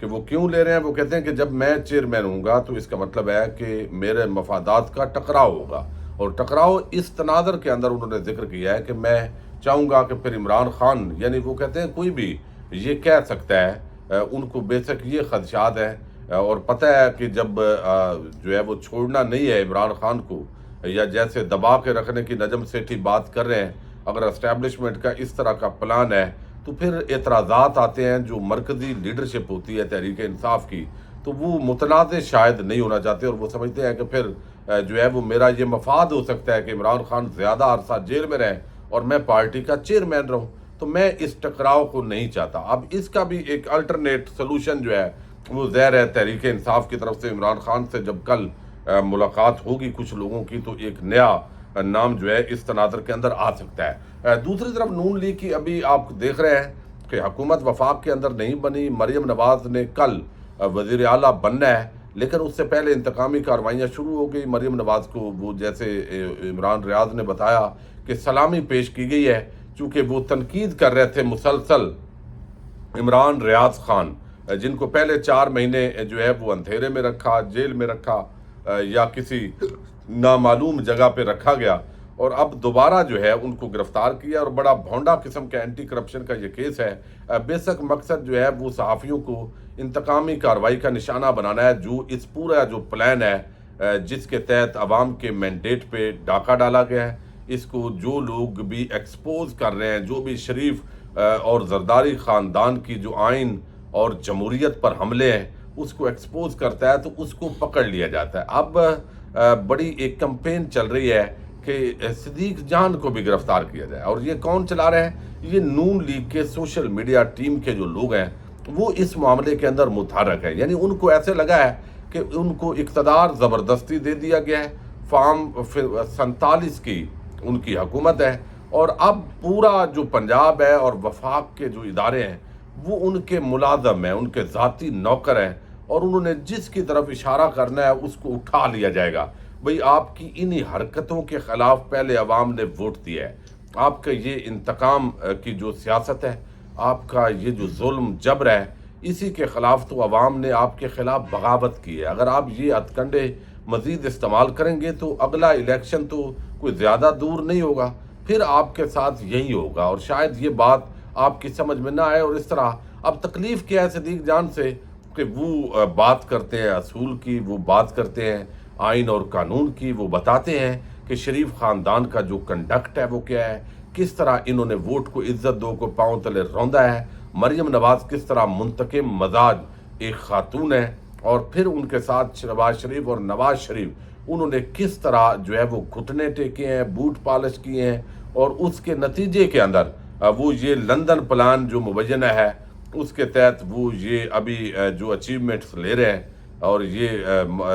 کہ وہ کیوں لے رہے ہیں؟ وہ کہتے ہیں کہ جب میں چیئرمین ہوں گا تو اس کا مطلب ہے کہ میرے مفادات کا ٹکراؤ ہوگا، اور ٹکراؤ اس تناظر کے اندر انہوں نے ذکر کیا ہے کہ میں چاہوں گا کہ پھر عمران خان، یعنی وہ کہتے ہیں کوئی بھی یہ کہہ سکتا ہے، ان کو بے شک یہ خدشات ہیں اور پتہ ہے کہ جب جو ہے وہ چھوڑنا نہیں ہے عمران خان کو، یا جیسے دبا کے رکھنے کی نجم سیٹھی بات کر رہے ہیں، اگر اسٹیبلشمنٹ کا اس طرح کا پلان ہے تو پھر اعتراضات آتے ہیں جو مرکزی لیڈرشپ ہوتی ہے تحریک انصاف کی، تو وہ متنازع شاید نہیں ہونا چاہتے، اور وہ سمجھتے ہیں کہ پھر جو ہے وہ میرا یہ مفاد ہو سکتا ہے کہ عمران خان زیادہ عرصہ جیل میں رہیں اور میں پارٹی کا چیئرمین رہوں، تو میں اس ٹکراؤ کو نہیں چاہتا۔ اب اس کا بھی ایک الٹرنیٹ سلوشن جو ہے وہ ظاہر ہے تحریک انصاف کی طرف سے عمران خان سے جب کل ملاقات ہوگی کچھ لوگوں کی، تو ایک نیا نام جو ہے اس تناظر کے اندر آ سکتا ہے۔ دوسری طرف نون لیگ کی ابھی آپ دیکھ رہے ہیں کہ حکومت وفاق کے اندر نہیں بنی، مریم نواز نے کل وزیر اعلیٰ بننا ہے، لیکن اس سے پہلے انتقامی کارروائیاں شروع ہو گئی۔ مریم نواز کو وہ جیسے عمران ریاض نے بتایا کہ سلامی پیش کی گئی ہے، چونکہ وہ تنقید کر رہے تھے مسلسل عمران ریاض خان، جن کو پہلے 4 مہینے جو ہے وہ اندھیرے میں رکھا، جیل میں رکھا یا کسی نامعلوم جگہ پہ رکھا گیا، اور اب دوبارہ جو ہے ان کو گرفتار کیا، اور بڑا بھونڈا قسم کا اینٹی کرپشن کا یہ کیس ہے۔ بے شک مقصد جو ہے وہ صحافیوں کو انتقامی کارروائی کا نشانہ بنانا ہے، جو اس پورا جو پلان ہے جس کے تحت عوام کے مینڈیٹ پہ ڈاکہ ڈالا گیا ہے، اس کو جو لوگ بھی ایکسپوز کر رہے ہیں، جو بھی شریف اور زرداری خاندان کی جو آئین اور جمہوریت پر حملے ہیں اس کو ایکسپوز کرتا ہے تو اس کو پکڑ لیا جاتا ہے۔ اب بڑی ایک کمپین چل رہی ہے کہ صدیق جان کو بھی گرفتار کیا جائے، اور یہ کون چلا رہے ہیں؟ یہ نون لیگ کے سوشل میڈیا ٹیم کے جو لوگ ہیں وہ اس معاملے کے اندر متحرک ہے، یعنی ان کو ایسے لگا ہے کہ ان کو اقتدار زبردستی دے دیا گیا ہے، فارم 47 کی ان کی حکومت ہے، اور اب پورا جو پنجاب ہے اور وفاق کے جو ادارے ہیں وہ ان کے ملازم ہیں، ان کے ذاتی نوکر ہیں، اور انہوں نے جس کی طرف اشارہ کرنا ہے اس کو اٹھا لیا جائے گا۔ بھئی آپ کی انہی حرکتوں کے خلاف پہلے عوام نے ووٹ دیا ہے، آپ کا یہ انتقام کی جو سیاست ہے، آپ کا یہ جو ظلم جبر ہے، اسی کے خلاف تو عوام نے آپ کے خلاف بغاوت کی ہے۔ اگر آپ یہ ہتھ کنڈے مزید استعمال کریں گے تو اگلا الیکشن تو کوئی زیادہ دور نہیں ہوگا، پھر آپ کے ساتھ یہی ہوگا، اور شاید یہ بات آپ کی سمجھ میں نہ آئے۔ اور اس طرح اب تکلیف کیا ہے صدیق جان سے کہ وہ بات کرتے ہیں اصول کی، وہ بات کرتے ہیں آئین اور قانون کی، وہ بتاتے ہیں کہ شریف خاندان کا جو کنڈکٹ ہے وہ کیا ہے، کس طرح انہوں نے ووٹ کو عزت دو کو پاؤں تلے روندا ہے، مریم نواز کس طرح منتقم مزاج ایک خاتون ہے، اور پھر ان کے ساتھ شہباز شریف اور نواز شریف انہوں نے کس طرح جو ہے وہ گھٹنے ٹیکے ہیں، بوٹ پالش کیے ہیں، اور اس کے نتیجے کے اندر وہ یہ لندن پلان جو مبینہ ہے اس کے تحت وہ یہ ابھی جو اچیومنٹس لے رہے ہیں، اور یہ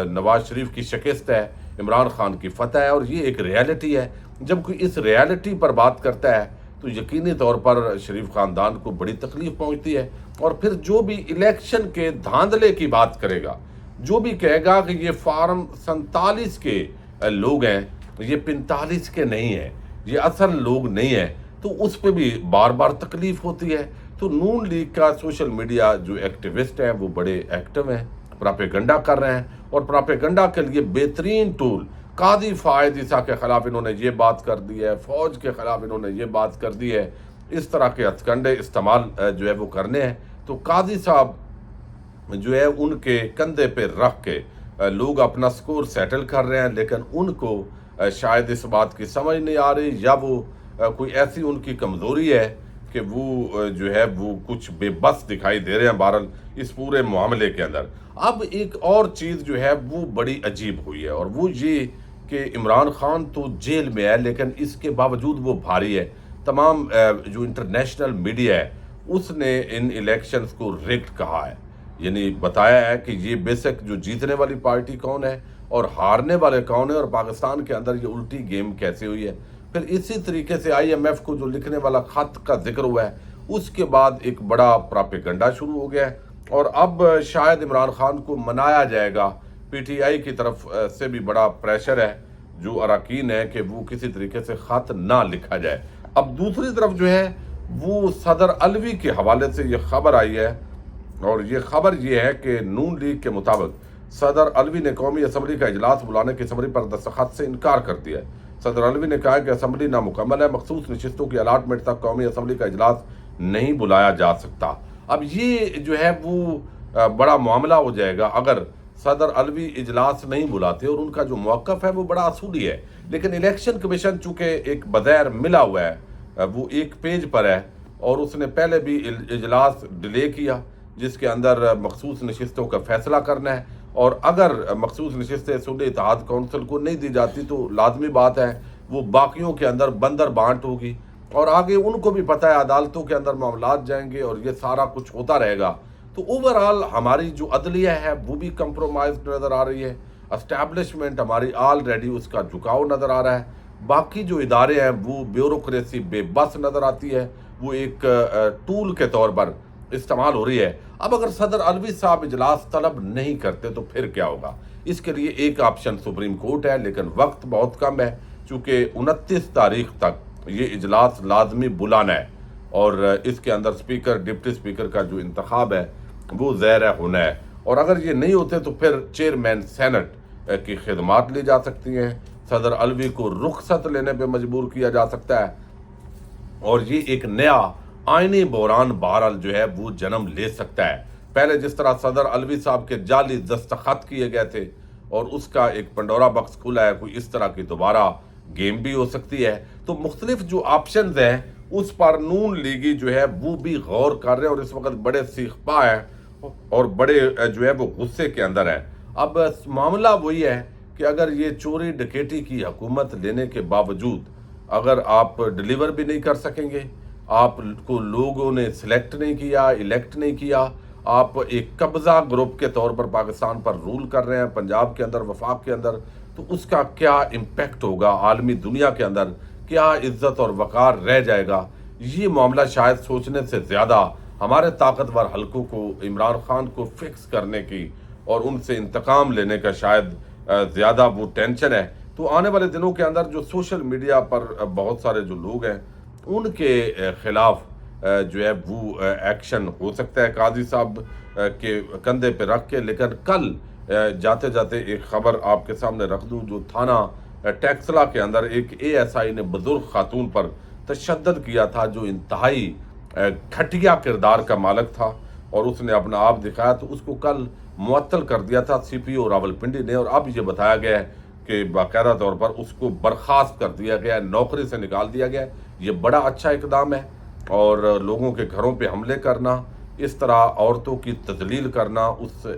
نواز شریف کی شکست ہے، عمران خان کی فتح ہے، اور یہ ایک ریالٹی ہے۔ جب کوئی اس ریالٹی پر بات کرتا ہے تو یقینی طور پر شریف خاندان کو بڑی تکلیف پہنچتی ہے، اور پھر جو بھی الیکشن کے دھاندلے کی بات کرے گا، جو بھی کہے گا کہ یہ فارم 47 کے لوگ ہیں، یہ 45 کے نہیں ہیں، یہ اصل لوگ نہیں ہیں، تو اس پہ بھی بار بار تکلیف ہوتی ہے۔ تو نون لیگ کا سوشل میڈیا جو ایکٹیوسٹ ہیں وہ بڑے ایکٹیو ہیں، پراپیگنڈا کر رہے ہیں، اور پراپیگنڈا کے لیے بہترین ٹول، قاضی فائد عیسیٰ کے خلاف انہوں نے یہ بات کر دی ہے، فوج کے خلاف انہوں نے یہ بات کر دی ہے، اس طرح کے ہتھ کنڈے استعمال جو ہے وہ کرنے ہیں۔ تو قاضی صاحب جو ہے ان کے کندھے پہ رکھ کے لوگ اپنا سکور سیٹل کر رہے ہیں، لیکن ان کو شاید اس بات کی سمجھ نہیں آ رہی، یا وہ کوئی ایسی ان کی کمزوری ہے کہ وہ جو ہے وہ کچھ بے بس دکھائی دے رہے ہیں بہرحال اس پورے معاملے کے اندر۔ اب ایک اور چیز جو ہے وہ بڑی عجیب ہوئی ہے، اور وہ یہ کہ عمران خان تو جیل میں ہے لیکن اس کے باوجود وہ بھاری ہے۔ تمام جو انٹرنیشنل میڈیا ہے اس نے ان الیکشنز کو ریگڈ کہا ہے، یعنی بتایا ہے کہ یہ بے شک جو جیتنے والی پارٹی کون ہے اور ہارنے والے کون ہیں، اور پاکستان کے اندر یہ الٹی گیم کیسے ہوئی ہے۔ پھر اسی طریقے سے IMF کو جو لکھنے والا خط کا ذکر ہوا ہے، اس کے بعد ایک بڑا پراپیگنڈا شروع ہو گیا ہے، اور اب شاید عمران خان کو منایا جائے گا۔ PTI کی طرف سے بھی بڑا پریشر ہے جو اراکین ہے کہ وہ کسی طریقے سے خط نہ لکھا جائے۔ اب دوسری طرف جو ہے وہ صدر علوی کے حوالے سے یہ خبر آئی ہے اور یہ خبر یہ ہے کہ نون لیگ کے مطابق صدر الوی نے قومی اسمبلی کا اجلاس بلانے کی سمری پر دستخط سے انکار کر دیا ہے۔ صدر الوی نے کہا کہ اسمبلی نامکمل ہے، مخصوص نشستوں کی الاٹمنٹ تک قومی اسمبلی کا اجلاس نہیں بلایا جا سکتا۔ اب یہ جو ہے وہ بڑا معاملہ ہو جائے گا اگر صدر الوی اجلاس نہیں بلاتے، اور ان کا جو موقف ہے وہ بڑا اصولی ہے، لیکن الیکشن کمیشن چونکہ ایک بظاہر ملا ہوا ہے، وہ ایک پیج پر ہے، اور اس نے پہلے بھی اجلاس ڈیلے کیا جس کے اندر مخصوص نشستوں کا فیصلہ کرنا ہے، اور اگر مخصوص نشستیں صوبائی اتحاد کونسل کو نہیں دی جاتی تو لازمی بات ہے وہ باقیوں کے اندر بندر بانٹ ہوگی، اور آگے ان کو بھی پتہ ہے عدالتوں کے اندر معاملات جائیں گے اور یہ سارا کچھ ہوتا رہے گا۔ تو اوورآل ہماری جو عدلیہ ہے وہ بھی کمپرومائز نظر آ رہی ہے، اسٹیبلشمنٹ ہماری آلریڈی اس کا جھکاؤ نظر آ رہا ہے، باقی جو ادارے ہیں وہ بیوروکریسی بے بس نظر آتی ہے، وہ ایک ٹول کے طور پر استعمال ہو رہی ہے۔ اب اگر صدر الوی صاحب اجلاس طلب نہیں کرتے تو پھر کیا ہوگا؟ اس کے لیے ایک آپشن سپریم کورٹ ہے، لیکن وقت بہت کم ہے چونکہ 29 تاریخ تک یہ اجلاس لازمی بلانا ہے، اور اس کے اندر اسپیکر ڈپٹی اسپیکر کا جو انتخاب ہے وہ ظاہر ہونا ہے، اور اگر یہ نہیں ہوتے تو پھر چیئرمین سینٹ کی خدمات لی جا سکتی ہیں، صدر الوی کو رخصت لینے پہ مجبور کیا جا سکتا ہے، اور یہ ایک نیا آئینی بحران بہرحال جو ہے وہ جنم لے سکتا ہے۔ پہلے جس طرح صدر الوی صاحب کے جعلی دستخط کیے گئے تھے اور اس کا ایک پنڈورا باکس کھلا ہے، کوئی اس طرح کی دوبارہ گیم بھی ہو سکتی ہے۔ تو مختلف جو آپشنز ہیں اس پر نون لیگی جو ہے وہ بھی غور کر رہے ہیں، اور اس وقت بڑے سیخ پا ہیں اور بڑے جو ہے وہ غصے کے اندر ہیں۔ اب معاملہ وہی ہے کہ اگر یہ چوری ڈکیٹی کی حکومت لینے کے باوجود اگر آپ ڈیلیور بھی نہیں کر سکیں گے، آپ کو لوگوں نے سلیکٹ نہیں کیا، الیکٹ نہیں کیا، آپ ایک قبضہ گروپ کے طور پر پاکستان پر رول کر رہے ہیں پنجاب کے اندر، وفاق کے اندر، تو اس کا کیا امپیکٹ ہوگا عالمی دنیا کے اندر، کیا عزت اور وقار رہ جائے گا؟ یہ معاملہ شاید سوچنے سے زیادہ ہمارے طاقتور حلقوں کو عمران خان کو فکس کرنے کی اور ان سے انتقام لینے کا شاید زیادہ وہ ٹینشن ہے۔ تو آنے والے دنوں کے اندر جو سوشل میڈیا پر بہت سارے جو لوگ ہیں ان کے خلاف جو ہے وہ ایکشن ہو سکتا ہے قاضی صاحب کے کندھے پہ رکھ کے۔ لیکن کل جاتے جاتے ایک خبر آپ کے سامنے رکھ دوں، جو تھانہ ٹیکسلا کے اندر ایک ASI نے بزرگ خاتون پر تشدد کیا تھا، جو انتہائی گھٹیا کردار کا مالک تھا، اور اس نے اپنا آپ دکھایا، تو اس کو کل معطل کر دیا تھا CPO راولپنڈی نے، اور اب یہ بتایا گیا ہے کہ باقاعدہ طور پر اس کو برخاست کر دیا گیا ہے، نوکری سے نکال دیا گیا ہے۔ یہ بڑا اچھا اقدام ہے، اور لوگوں کے گھروں پہ حملے کرنا، اس طرح عورتوں کی تذلیل کرنا،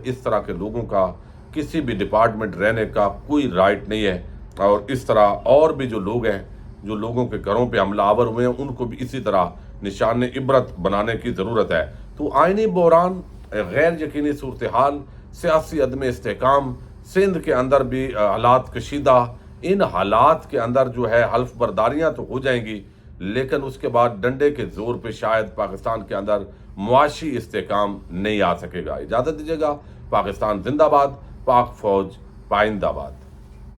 اس طرح کے لوگوں کا کسی بھی ڈپارٹمنٹ رہنے کا کوئی رائٹ نہیں ہے، اور اس طرح اور بھی جو لوگ ہیں جو لوگوں کے گھروں پہ حملہ آور ہوئے ہیں ان کو بھی اسی طرح نشان عبرت بنانے کی ضرورت ہے۔ تو آئینی بحران، غیر یقینی صورتحال، سیاسی عدم استحکام، سندھ کے اندر بھی حالات کشیدہ، ان حالات کے اندر جو ہے حلف برداریاں تو ہو جائیں گی، لیکن اس کے بعد ڈنڈے کے زور پہ شاید پاکستان کے اندر معاشی استحکام نہیں آ سکے گا۔ اجازت دیجیے گا۔ پاکستان زندہ باد، پاک فوج پائندہ باد۔